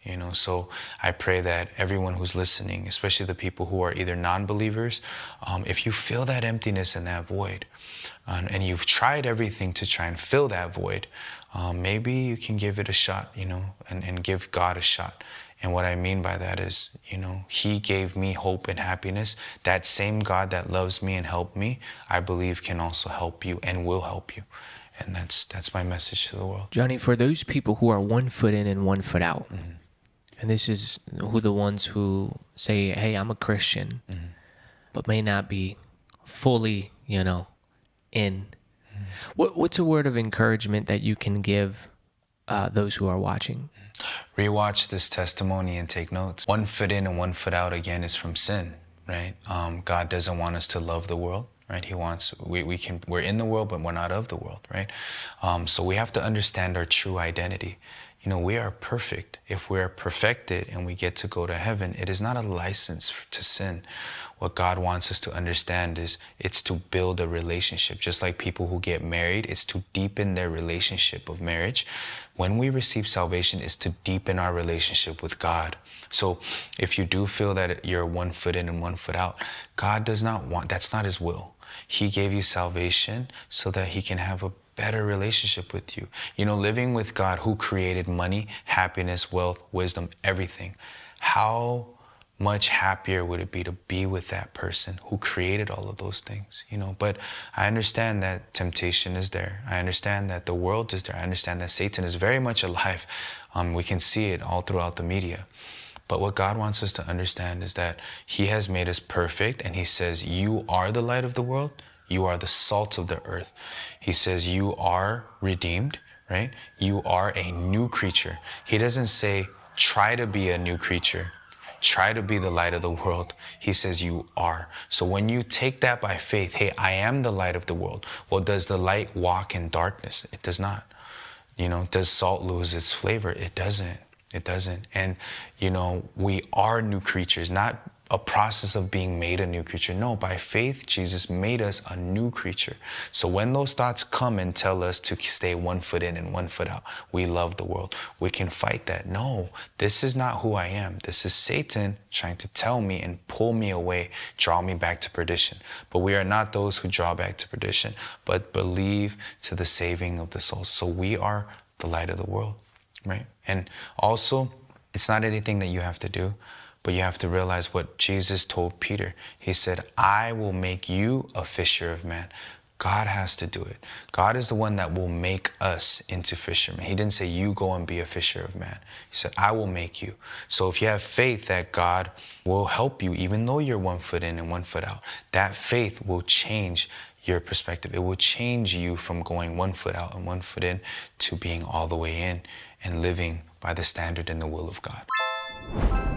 you know. So I pray that everyone who's listening, especially the people who are either non-believers, if you feel that emptiness and that void, and you've tried everything to try and fill that void, maybe you can give it a shot, you know, and give God a shot. And what I mean by that is, you know, he gave me hope and happiness. That same God that loves me and helped me, I believe can also help you and will help you. And that's my message to the world. Johnny, for those people who are 1 foot in and 1 foot out, and this is who the ones who say, hey, I'm a Christian, but may not be fully, you know, in. What's a word of encouragement that you can give those who are watching? Rewatch this testimony and take notes. 1 foot in and 1 foot out, again, is from sin, right? God doesn't want us to love the world, right? He wants, we're in the world, but we're not of the world, right? So we have to understand our true identity. You know, we are perfect. If we are perfected and we get to go to heaven, it is not a license to sin. What God wants us to understand is it's to build a relationship. Just like people who get married, it's to deepen their relationship of marriage. When we receive salvation, it's to deepen our relationship with God. So if you do feel that you're 1 foot in and 1 foot out, God does not want, that's not his will. He gave you salvation so that he can have a better relationship with you. You know, living with God who created money, happiness, wealth, wisdom, everything. How much happier would it be to be with that person who created all of those things, you know? But I understand that temptation is there. I understand that the world is there. I understand that Satan is very much alive. We can see it all throughout the media. But what God wants us to understand is that he has made us perfect, and he says, you are the light of the world. You are the salt of the earth. He says you are redeemed, right? You are a new creature. He doesn't say, try to be a new creature. Try to be the light of the world. He says you are. So when you take that by faith, hey, I am the light of the world. Well, does the light walk in darkness? It does not. You know, does salt lose its flavor? It doesn't. It doesn't. And, you know, we are new creatures, not a process of being made a new creature. No, by faith, Jesus made us a new creature. So when those thoughts come and tell us to stay 1 foot in and 1 foot out, we love the world, we can fight that. No, this is not who I am. This is Satan trying to tell me and pull me away, draw me back to perdition. But we are not those who draw back to perdition, but believe to the saving of the souls. So we are the light of the world, right? And also, it's not anything that you have to do, but you have to realize what Jesus told Peter. He said, I will make you a fisher of men. God has to do it. God is the one that will make us into fishermen. He didn't say you go and be a fisher of man. He said, I will make you. So if you have faith that God will help you, even though you're 1 foot in and 1 foot out, that faith will change your perspective. It will change you from going 1 foot out and 1 foot in to being all the way in and living by the standard and the will of God.